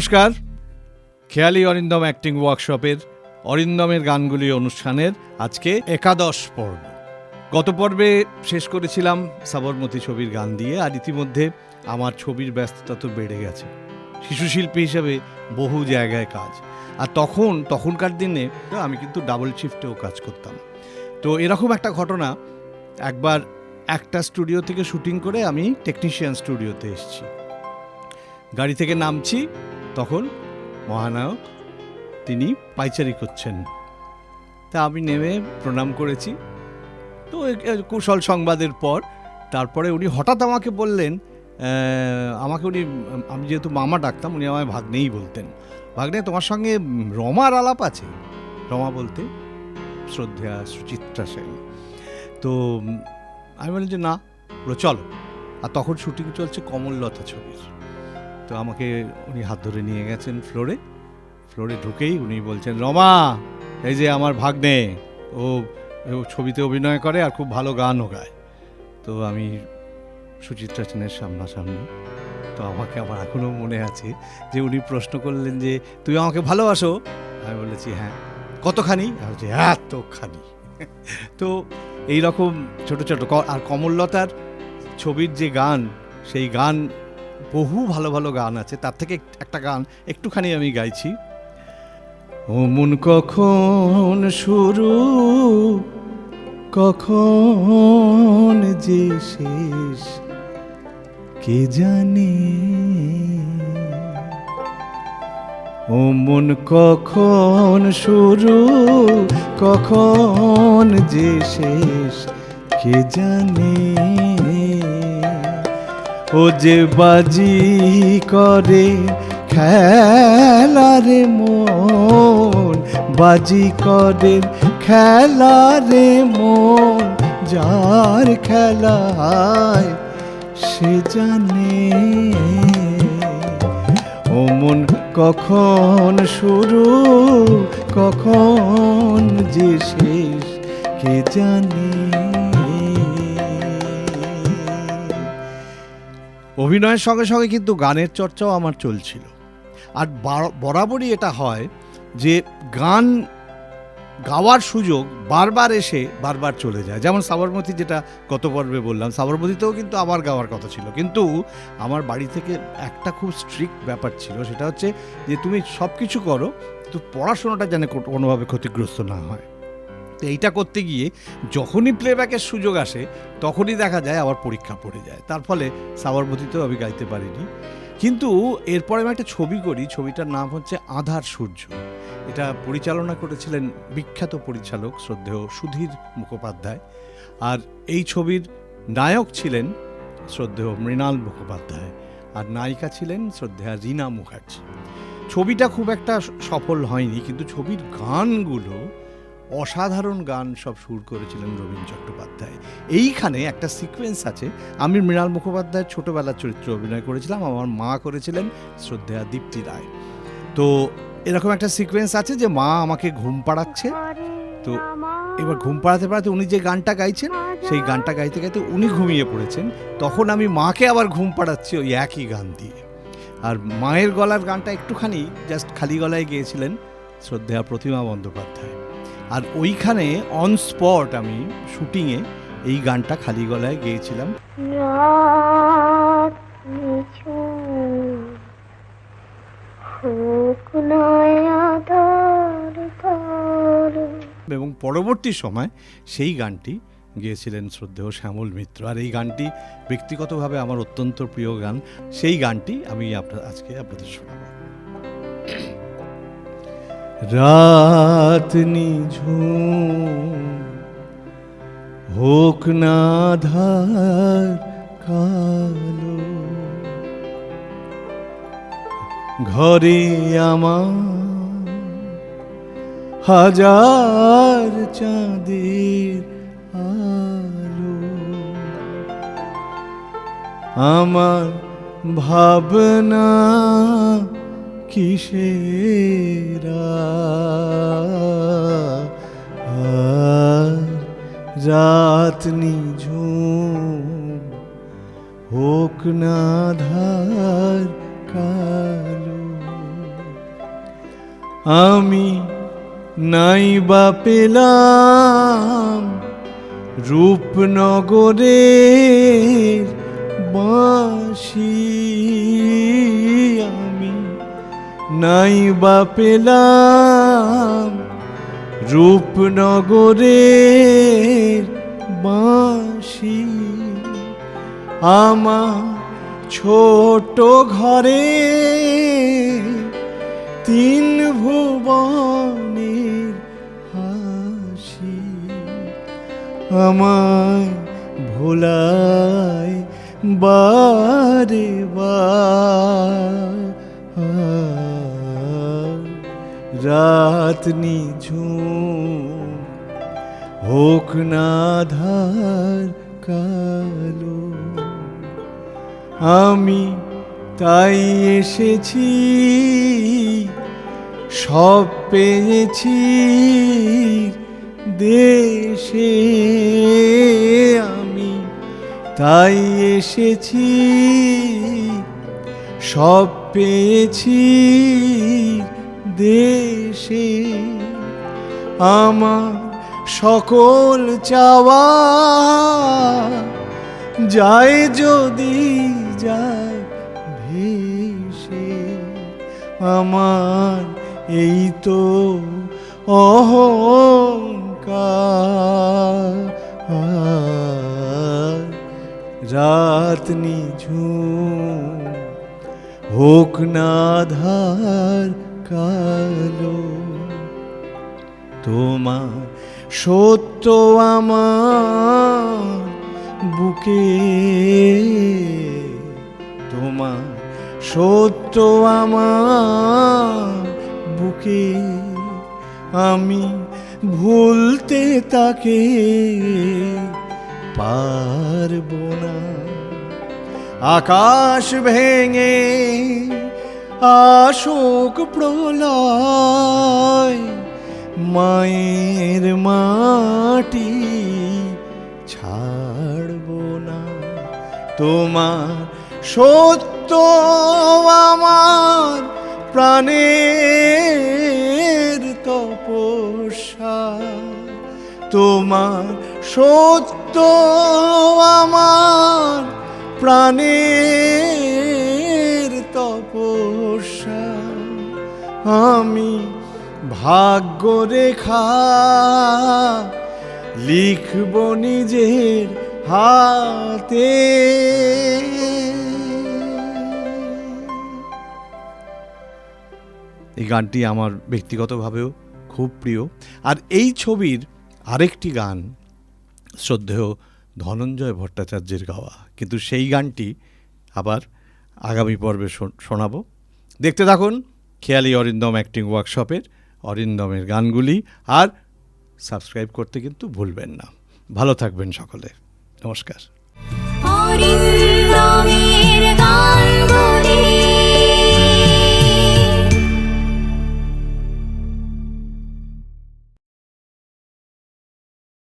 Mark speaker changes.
Speaker 1: নমস্কার, খেয়ালি অরিন্দম অ্যাক্টিং ওয়ার্কশপের অরিন্দমের গানগুলি অনুষ্ঠানের আজকে একাদশ পর্ব। গত পর্বে শেষ করেছিলাম সাবরমতী ছবির গান দিয়ে, আর ইতিমধ্যে আমার ছবির ব্যস্ততা তো বেড়ে গেছে। শিশুশিল্পী হিসেবে বহু জায়গায় কাজ, আর তখনকার দিনে আমি কিন্তু ডাবল শিফটেও কাজ করতাম। তো এরকম একটা ঘটনা, একবার একটা স্টুডিও থেকে শুটিং করে আমি টেকনিশিয়ান স্টুডিওতে এসেছি। গাড়ি থেকে নামছি, তখন মহানায়ক তিনি পাইচারি করছেন। তা আমি নেমে প্রণাম করেছি। তো কুশল সংবাদের পর তারপরে উনি হঠাৎ আমাকে বললেন, আমি যেহেতু মামা ডাকতাম, উনি আমায় ভাগ্নেই বলতেন, ভাগ্নে তোমার সঙ্গে রমার আলাপ আছে। রমা বলতে শ্রদ্ধেয়া সুচিত্রা সেন। তো আমি বললাম যে না, চলো। আর তখন শুটিং চলছে কমললতা ছবির। তো আমাকে উনি হাত ধরে নিয়ে গেছেন ফ্লোরে ঢুকেই উনি বলছেন, রমা, এই যে আমার ভাগ্নে, ও ছবিতে অভিনয় করে আর খুব ভালো গানও গায়। তো আমি সুচিত্রা সেনের সামনাসামনি, তো আমাকে আমার এখনও মনে আছে যে উনি প্রশ্ন করলেন যে তুই আমাকে ভালোবাসো? আমি বলেছি হ্যাঁ। কতখানি? আমি বলছি এতখানি। তো এইরকম ছোট ছোট, আর কমললতার ছবির যে গান, সেই গান বহু ভালো ভালো গান আছে, তার থেকে একটা গান একটুখানি আমি গাইছি। ও মন কখন শুরু, কখন যে শেষ, কে জানে। ও মন কখন শুরু, কখন যে শেষ, কে জানে। ও যে বাজি করে খেলারে মন, বাজি করে খেলারে মন, যার খেলায় সে জানে। ও মন কখন শুরু, কখন যে শেষ, কে জানে। অভিনয়ের সঙ্গে সঙ্গে কিন্তু গানের চর্চাও আমার চলছিল। আর বরাবরই এটা হয় যে গান গাওয়ার সুযোগ বারবার এসে বারবার চলে যায়। যেমন সাবরমতী, যেটা গত পর্বে বললাম, সাবরমতীতেও কিন্তু আমার গাওয়ার কথা ছিল, কিন্তু আমার বাড়ি থেকে একটা খুব স্ট্রিক্ট ব্যাপার ছিল, সেটা হচ্ছে যে তুমি সব কিছু করো, কিন্তু পড়াশোনাটা যেন কোনোভাবে ক্ষতিগ্রস্ত না হয়। তো এইটা করতে গিয়ে যখনই প্লেব্যাকের সুযোগ আসে, তখনই দেখা যায় আবার পরীক্ষা পড়ে যায়। তার ফলে সাবরমতীতেও আমি গাইতে পারিনি। কিন্তু এরপরে আমি একটা ছবি করি, ছবিটার নাম হচ্ছে আধার সূর্য। এটা পরিচালনা করেছিলেন বিখ্যাত পরিচালক শ্রদ্ধেয় সুধীর মুখোপাধ্যায়, আর এই ছবির নায়ক ছিলেন শ্রদ্ধেয় মৃণাল মুখোপাধ্যায়, আর নায়িকা ছিলেন শ্রদ্ধেয়া রীনা মুখার্জি। ছবিটা খুব একটা সফল হয়নি, কিন্তু ছবির গানগুলো অসাধারণ গান সব সুর করেছিলেন রবীন চট্টোপাধ্যায়। এইখানে একটা সিকোয়েন্স আছে, আমি মৃণাল মুখোপাধ্যায়ের ছোটবেলার চরিত্রে অভিনয় করেছিলাম, আমার মা করেছিলেন শ্রদ্ধেয়া দীপ্তি রায়। তো এরকম একটা সিকোয়েন্স আছে যে মা আমাকে ঘুম পাড়াচ্ছে, তো এবার ঘুম পাড়াতে পাড়াতে উনি যে গানটা গাইছেন, সেই গানটা গাইতে গাইতে উনি ঘুমিয়ে পড়েছেন, তখন আমি মাকে আবার ঘুম পাড়াচ্ছি ওই একই গান দিয়ে। আর মায়ের গলার গানটা একটুখানি জাস্ট খালি গলায় গেয়েছিলেন শ্রদ্ধেয়া প্রতিমা বন্দ্যোপাধ্যায়। আর ওইখানে অন স্পট আমি শুটিংয়ে এই গানটা খালি গলায় গেয়েছিলাম। এবং পরবর্তী সময় সেই গানটি গেয়েছিলেন শ্রদ্ধেয় শ্যামল মিত্র। আর এই গানটি ব্যক্তিগতভাবে আমার অত্যন্ত প্রিয় গান। সেই গানটি আমি আজকে আপনাদের শোনাব। রাত নিঝুম হোক না আঁধার কালো, ঘরে আমার হাজার চাঁদের আলো, আমার ভাবনা কিসের রাত নিঝুম হোক না আঁধার কালো। আমি নাই বা পেলাম রূপনগরের বাঁশি, আমি নাই বা পেলাম রূপনগরের বাঁশি। আমার ছোট ঘরে তিন ভুবনের হাসি, আমায় ভোলায় বারে বার। রাত নিঝুম হোক না আঁধার কালো, আমি তাই এসেছি, সব পেয়েছি দেশে। আমি তাই এসেছি, সব পেয়েছি দেশে। আমার সকল চাওয়া যায় যদি যায় ভেসে, আমার এই তো অহংকার। রাত নিঝুম হোক না আঁধার কালো, তোমার সত্য আমার বুকে, তোমার সত্য আমার বুকে। আমি ভুলতে তাকে পারবো না। আকাশ ভেঙে আসুক প্রলয়, মায়ের মাটি ছাড়বো না। তোমার সত্য আমার প্রাণের তপস্যা, তোমার সত্য আমার প্রাণের তপস্যা। আমি ভাগ্য রেখা লিখব নিজের হাতে। এই গানটি আমার ব্যক্তিগতভাবেও খুব প্রিয়। আর এই ছবির আরেকটি গান শ্রদ্ধেয় ধনঞ্জয় ভট্টাচার্যের গাওয়া, কিন্তু সেই গানটি আবার আগামী পর্বে শোনাবো। দেখতে থাকুন খেয়ালি অরিন্দম অ্যাক্টিং ওয়ার্কশপের অরিন্দমের গানগুলি, আর সাবস্ক্রাইব করতে কিন্তু ভুলবেন না। ভালো থাকবেন সকলে, নমস্কার।